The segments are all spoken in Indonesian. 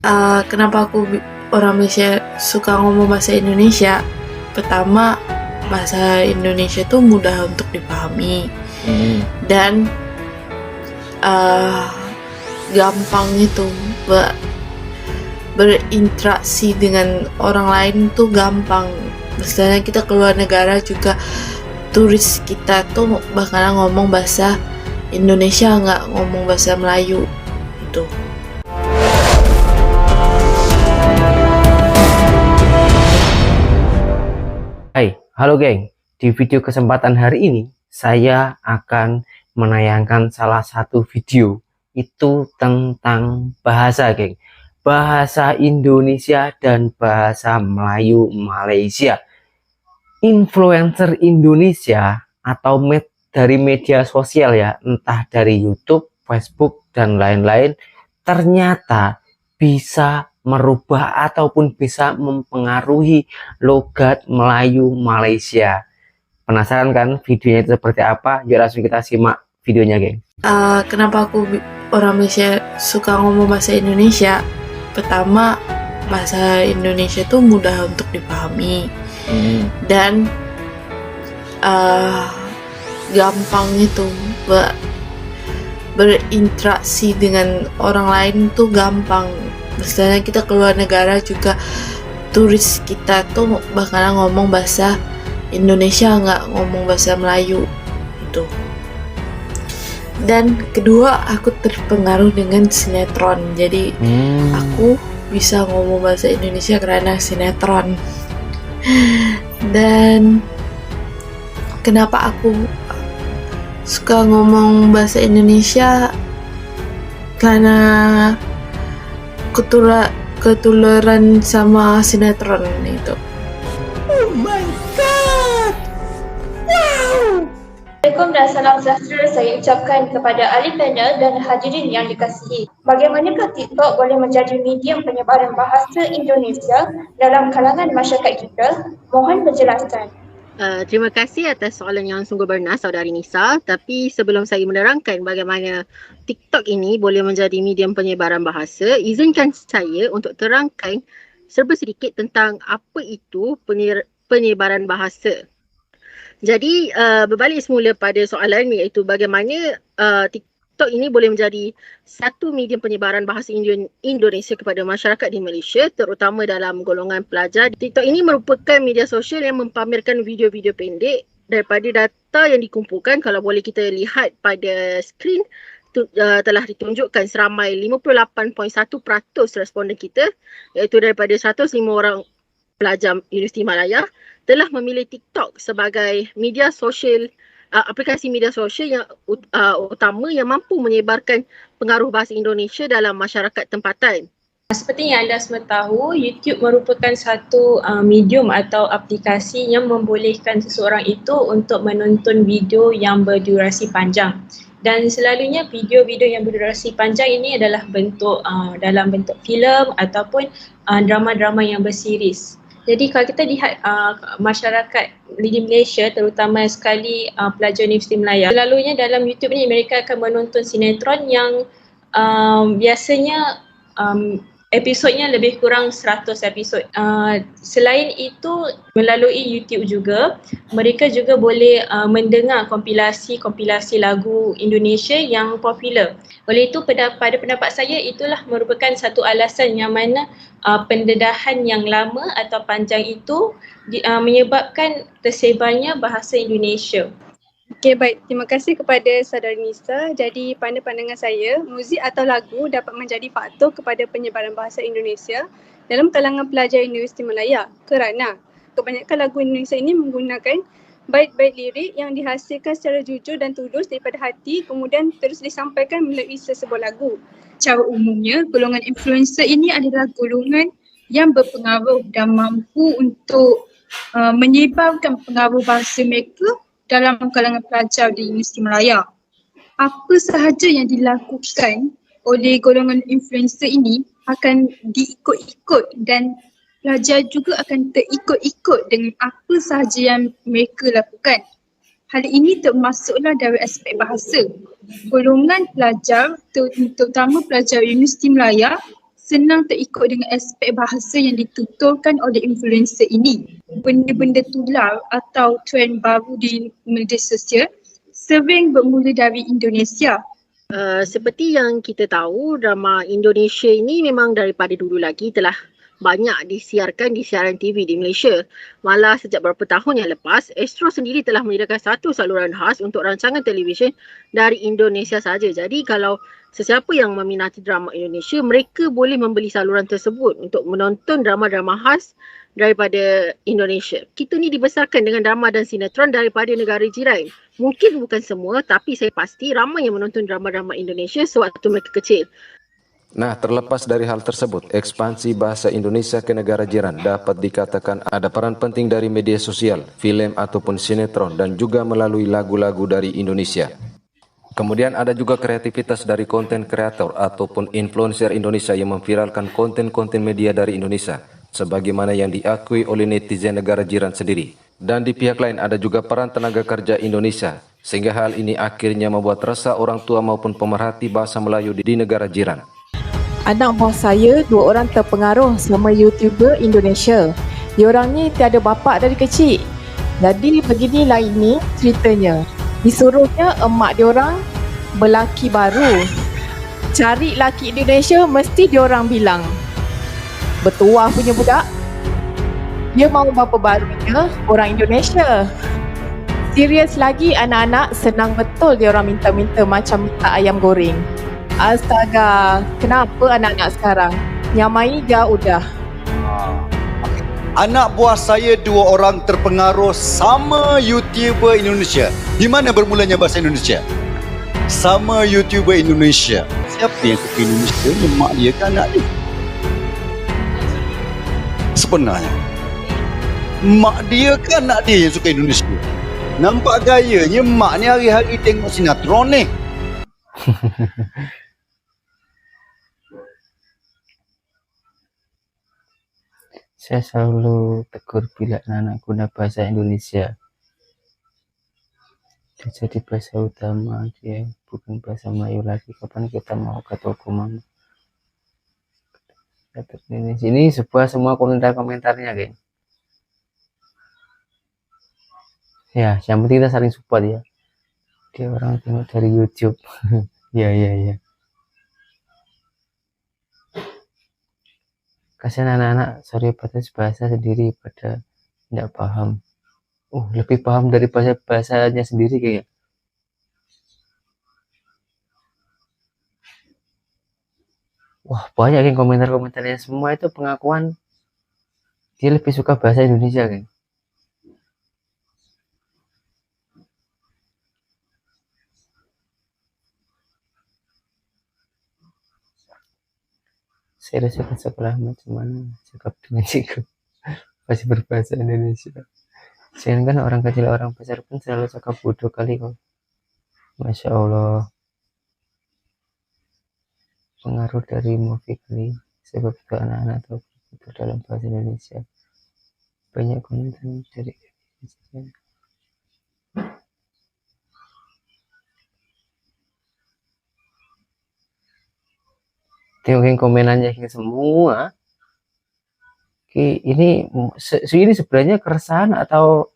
Kenapa orang Malaysia suka ngomong bahasa Indonesia? Pertama, bahasa Indonesia tuh mudah untuk dipahami dan gampang itu berinteraksi dengan orang lain tuh gampang. Misalnya kita keluar negara juga, turis kita tuh bakalan ngomong bahasa Indonesia, nggak ngomong bahasa Melayu gitu. Hai, halo geng. Di video kesempatan hari ini, saya akan menayangkan salah satu video. Itu tentang bahasa, geng. Bahasa Indonesia dan bahasa Melayu Malaysia. Influencer Indonesia atau dari media sosial ya, entah dari YouTube, Facebook, dan lain-lain, ternyata bisa merubah ataupun bisa mempengaruhi logat Melayu Malaysia. Penasaran kan videonya itu seperti apa? Yuk langsung kita simak videonya, geng. Kenapa orang Malaysia suka ngomong bahasa Indonesia? Pertama, bahasa Indonesia tuh mudah untuk dipahami dan gampang itu berinteraksi dengan orang lain tuh gampang. Misalnya kita keluar negara juga, turis kita tuh bakalan ngomong bahasa Indonesia, nggak ngomong bahasa Melayu gitu. Dan kedua, aku terpengaruh dengan sinetron, jadi aku bisa ngomong bahasa Indonesia karena sinetron. Dan kenapa aku suka ngomong bahasa Indonesia? Karena ketularan sama sinetron itu. Oh my god! Wow! Assalamualaikum dan salam sejahtera saya ucapkan kepada ahli panel dan hadirin yang dikasihi. Bagaimanakah TikTok boleh menjadi medium penyebaran bahasa Indonesia dalam kalangan masyarakat kita? Mohon penjelasan. Terima kasih atas soalan yang sungguh bernas, Saudari Nisa. Tapi sebelum saya menerangkan bagaimana TikTok ini boleh menjadi medium penyebaran bahasa, izinkan saya untuk terangkan serba sedikit tentang apa itu penyebaran bahasa. Jadi berbalik semula pada soalan iaitu bagaimana TikTok ini boleh menjadi satu medium penyebaran bahasa Indonesia kepada masyarakat di Malaysia, terutama dalam golongan pelajar. TikTok ini merupakan media sosial yang mempamerkan video-video pendek. Daripada data yang dikumpulkan, kalau boleh kita lihat pada skrin, telah ditunjukkan seramai 58.1% responden kita, iaitu daripada 105 orang pelajar Universiti Malaya telah memilih TikTok sebagai media sosial, aplikasi media sosial yang utama yang mampu menyebarkan pengaruh bahasa Indonesia dalam masyarakat tempatan. Seperti yang anda semua tahu, YouTube merupakan satu medium atau aplikasi yang membolehkan seseorang itu untuk menonton video yang berdurasi panjang. Dan selalunya video-video yang berdurasi panjang ini adalah dalam bentuk filem ataupun drama-drama yang berseries. Jadi kalau kita lihat masyarakat di Malaysia, terutama sekali pelajar Universiti Malaya, selalunya dalam YouTube ni mereka akan menonton sinetron yang biasanya episodnya lebih kurang 100 episod. Selain itu, melalui YouTube juga, mereka juga boleh mendengar kompilasi lagu Indonesia yang popular. Oleh itu, pada pendapat saya, itulah merupakan satu alasan yang mana pendedahan yang lama atau panjang itu menyebabkan tersebarnya bahasa Indonesia. Okey, baik. Terima kasih kepada Saudari Nisa. Jadi pada pandangan saya, muzik atau lagu dapat menjadi faktor kepada penyebaran bahasa Indonesia dalam kalangan pelajar Universiti Malaya kerana kebanyakan lagu Indonesia ini menggunakan bait-bait lirik yang dihasilkan secara jujur dan tulus daripada hati, kemudian terus disampaikan melalui sesebuah lagu. Secara umumnya, golongan influencer ini adalah golongan yang berpengaruh dan mampu untuk menyebarkan pengaruh bahasa mereka dalam kalangan pelajar di Universiti Malaya. Apa sahaja yang dilakukan oleh golongan influencer ini akan diikut-ikut dan pelajar juga akan terikut-ikut dengan apa sahaja yang mereka lakukan. Hal ini termasuklah dari aspek bahasa. Golongan pelajar, terutama pelajar Universiti Malaya, senang terikut dengan aspek bahasa yang dituturkan oleh influencer ini. Benda-benda tular atau trend baru di media sosial sering bermula dari Indonesia. Seperti yang kita tahu, drama Indonesia ini memang daripada dulu lagi telah banyak disiarkan di siaran TV di Malaysia. Malah sejak beberapa tahun yang lepas, Astro sendiri telah menyediakan satu saluran khas untuk rancangan televisyen dari Indonesia saja. Jadi kalau sesiapa yang meminati drama Indonesia, mereka boleh membeli saluran tersebut untuk menonton drama-drama khas daripada Indonesia. Kita ni dibesarkan dengan drama dan sinetron daripada negara jiran. Mungkin bukan semua, tapi saya pasti ramai yang menonton drama-drama Indonesia sewaktu mereka kecil. Nah, terlepas dari hal tersebut, ekspansi bahasa Indonesia ke negara jiran dapat dikatakan ada peran penting dari media sosial, filem ataupun sinetron dan juga melalui lagu-lagu dari Indonesia. Kemudian ada juga kreativitas dari konten kreator ataupun influencer Indonesia yang memviralkan konten-konten media dari Indonesia, sebagaimana yang diakui oleh netizen negara jiran sendiri. Dan di pihak lain ada juga peran tenaga kerja Indonesia, sehingga hal ini akhirnya membuat resah orang tua maupun pemerhati bahasa Melayu di negara jiran. Anak buah saya, 2 orang terpengaruh sama YouTuber Indonesia. Diorang ni tiada bapak dari kecil. Jadi beginilah ini ceritanya. Disuruhnya emak diorang berlaki baru. Cari laki Indonesia mesti diorang bilang bertuah punya budak. Dia mahu bapa barunya orang Indonesia. Serius lagi anak-anak, senang betul diorang minta-minta macam minta ayam goreng. Astaga, kenapa anak-anak sekarang? Nyamai dah udah. Anak buah saya 2 orang terpengaruh sama YouTuber Indonesia. Di mana bermulanya bahasa Indonesia? Sama YouTuber Indonesia. Siapa yang suka Indonesia? Mak dia ke anak dia? Sebenarnya mak dia ke anak dia yang suka Indonesia? Nampak gayanya mak ni hari-hari tengok sinetron ni. Saya selalu tegur bila anak guna bahasa Indonesia. Dia jadi bahasa utama, dia bukan bahasa Melayu lagi. Kapan kita mau ke toko mama? Ini sebuah semua komentar-komentarnya, geng. Ya, yang penting kita saling support ya. Dia orang tengok dari YouTube. Ya. Kasihan anak-anak, sorry batas bahasa sendiri pada tidak paham. Lebih paham dari bahasanya sendiri kayak. Wah, banyak yang komentar-komentarnya semua itu pengakuan dia lebih suka bahasa Indonesia, geng. Saya rasa ke sekolah macam mana cakap dengan cikgu masih berbahasa Indonesia. Sedangkan orang kecil orang besar pun selalu cakap bodoh kali kok. Masya Allah. Pengaruh dari movie kali sebab itu anak-anak tahu betul dalam bahasa Indonesia. Banyak komentar dari tengok komenannya semua. Ini sebenarnya keresahan atau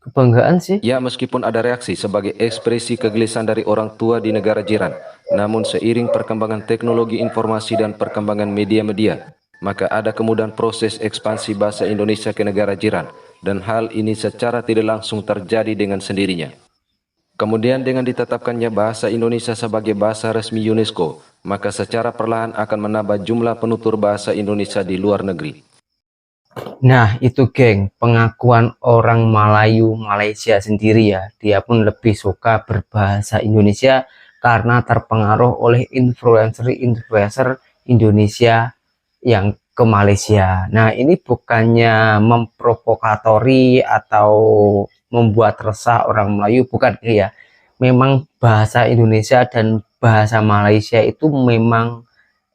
kebanggaan sih? Ya, meskipun ada reaksi sebagai ekspresi kegelisahan dari orang tua di negara jiran, namun seiring perkembangan teknologi informasi dan perkembangan media-media, maka ada kemudahan proses ekspansi bahasa Indonesia ke negara jiran, dan hal ini secara tidak langsung terjadi dengan sendirinya. Kemudian dengan ditetapkannya bahasa Indonesia sebagai bahasa resmi UNESCO, maka secara perlahan akan menambah jumlah penutur bahasa Indonesia di luar negeri. Nah itu geng, pengakuan orang Melayu Malaysia sendiri ya. Dia pun lebih suka berbahasa Indonesia karena terpengaruh oleh influencer Indonesia yang ke Malaysia. Nah ini bukannya memprovokatori atau membuat resah orang Melayu, bukan ya. Memang bahasa Indonesia dan bahasa Malaysia itu memang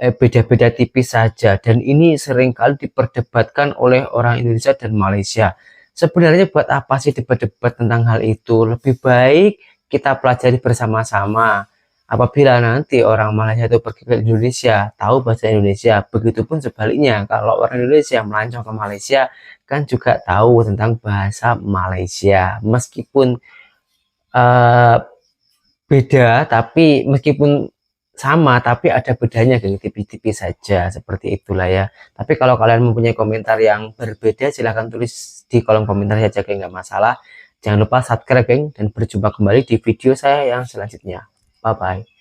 beda-beda tipis saja, dan ini seringkali diperdebatkan oleh orang Indonesia dan Malaysia. Sebenarnya buat apa sih debat-debat tentang hal itu? Lebih baik kita pelajari bersama-sama apabila nanti orang Malaysia itu pergi ke Indonesia tahu bahasa Indonesia, begitupun sebaliknya kalau orang Indonesia melancong ke Malaysia kan juga tahu tentang bahasa Malaysia, meskipun beda, tapi meskipun sama tapi ada bedanya, geng, tipis-tipis saja, seperti itulah ya. Tapi kalau kalian mempunyai komentar yang berbeda silahkan tulis di kolom komentar saja, geng, nggak masalah. Jangan lupa subscribe, geng, dan berjumpa kembali di video saya yang selanjutnya. Bye bye.